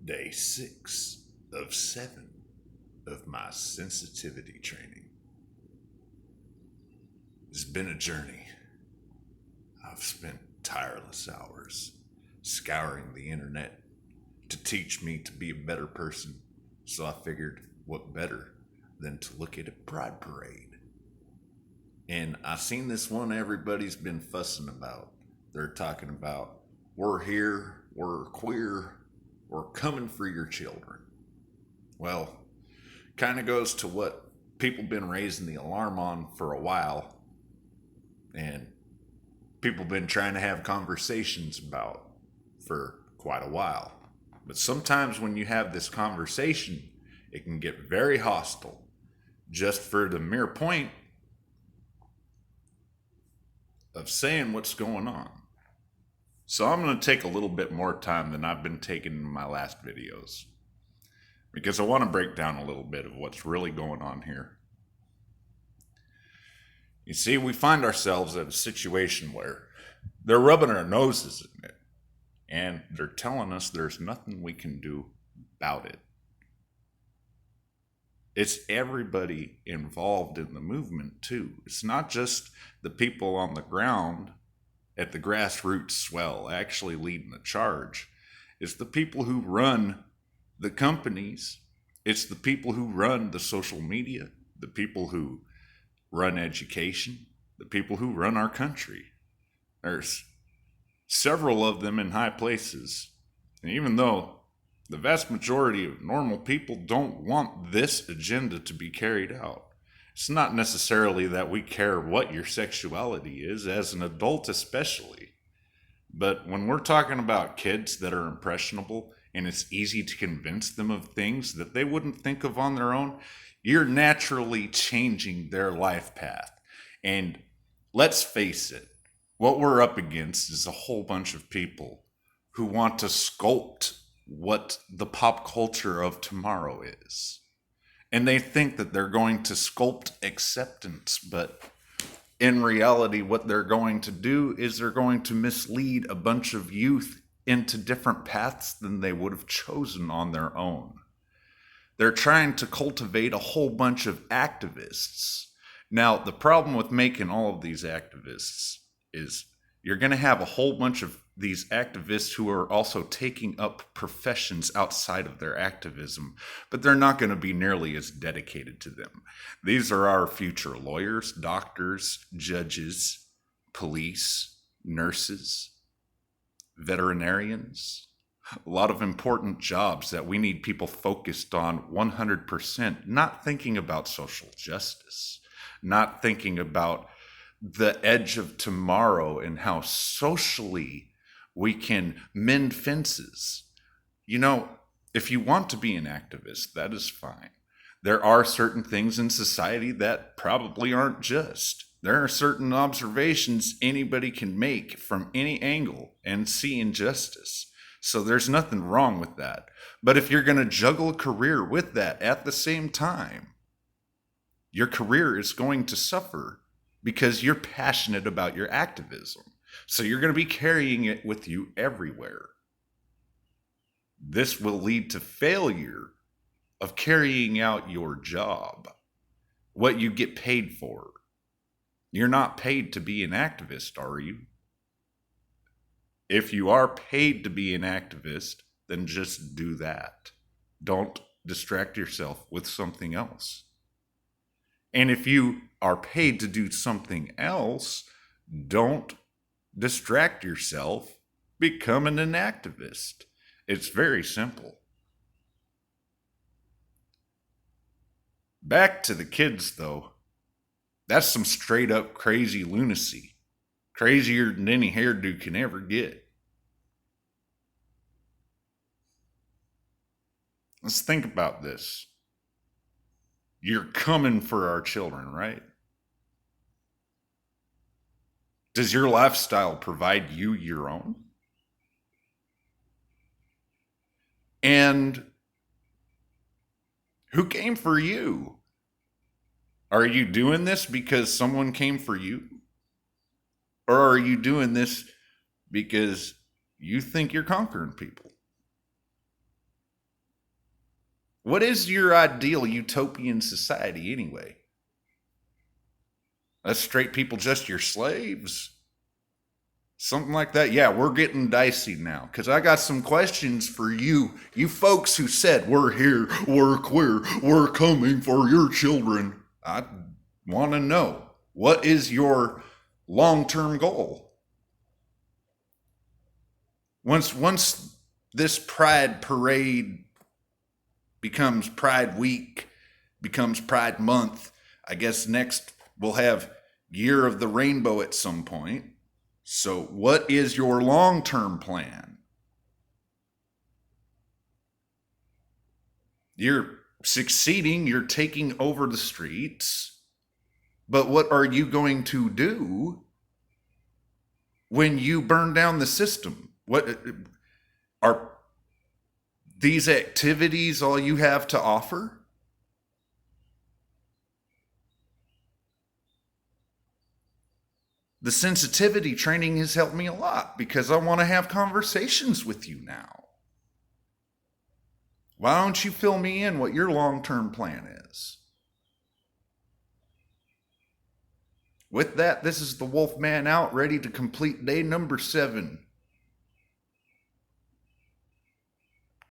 Day 6 of 7 of my sensitivity training. It's been a journey. I've spent tireless hours scouring the internet to teach me to be a better person, so I figured what better than to look at a pride parade. And I seen this one everybody's been fussing about. They're talking about, we're here, we're queer, we're coming for your children. Well, kind of goes to what people been raising the alarm on for a while, and people been trying to have conversations about for quite a while. But sometimes when you have this conversation, it can get very hostile just for the mere point of saying what's going on. So I'm going to take a little bit more time than I've been taking in my last videos, because I want to break down a little bit of what's really going on here. You see, we find ourselves at a situation where they're rubbing our noses in it, and they're telling us there's nothing we can do about it. It's everybody involved in the movement, too. It's not just the people on the ground at the grassroots swell actually leading the charge. It's the people who run the companies. It's the people who run the social media, the people who run education, the people who run our country. There's several of them in high places. And even though the vast majority of normal people don't want this agenda to be carried out, it's not necessarily that we care what your sexuality is, as an adult especially. But when we're talking about kids that are impressionable and it's easy to convince them of things that they wouldn't think of on their own, you're naturally changing their life path. And let's face it, what we're up against is a whole bunch of people who want to sculpt what the pop culture of tomorrow is. And they think that they're going to sculpt acceptance, but in reality, what they're going to do is they're going to mislead a bunch of youth into different paths than they would have chosen on their own. They're trying to cultivate a whole bunch of activists. Now, the problem with making all of these activists is you're going to have a whole bunch of these activists who are also taking up professions outside of their activism, but they're not going to be nearly as dedicated to them. These are our future lawyers, doctors, judges, police, nurses, veterinarians. A lot of important jobs that we need people focused on 100%, not thinking about social justice, not thinking about the edge of tomorrow and how socially we can mend fences. You know, if you want to be an activist, that is fine. There are certain things in society that probably aren't just. There are certain observations anybody can make from any angle and see injustice. So there's nothing wrong with that. But if you're going to juggle a career with that at the same time, your career is going to suffer because you're passionate about your activism. So you're going to be carrying it with you everywhere. This will lead to failure of carrying out your job, what you get paid for. You're not paid to be an activist, are you? If you are paid to be an activist, then just do that. Don't distract yourself with something else. And if you are paid to do something else, don't distract yourself becoming an activist. It's very simple. Back to the kids, though. That's some straight up crazy lunacy. Crazier than any hairdo can ever get. Let's think about this. You're coming for our children, right? Does your lifestyle provide you your own? And who came for you? Are you doing this because someone came for you? Or are you doing this because you think you're conquering people? What is your ideal utopian society anyway? That's straight people just your slaves? Something like that? Yeah, we're getting dicey now because I got some questions for you. You folks who said, we're here, we're queer, we're coming for your children. I want to know, what is your long-term goal? Once this Pride parade becomes Pride Week, becomes Pride Month, I guess next we'll have Year of the Rainbow at some point. So what is your long-term plan? You're succeeding, you're taking over the streets, but what are you going to do when you burn down the system? What are these activities all you have to offer? The sensitivity training has helped me a lot because I want to have conversations with you now. Why don't you fill me in what your long-term plan is? With that, this is the Wolfman out, ready to complete day number 7.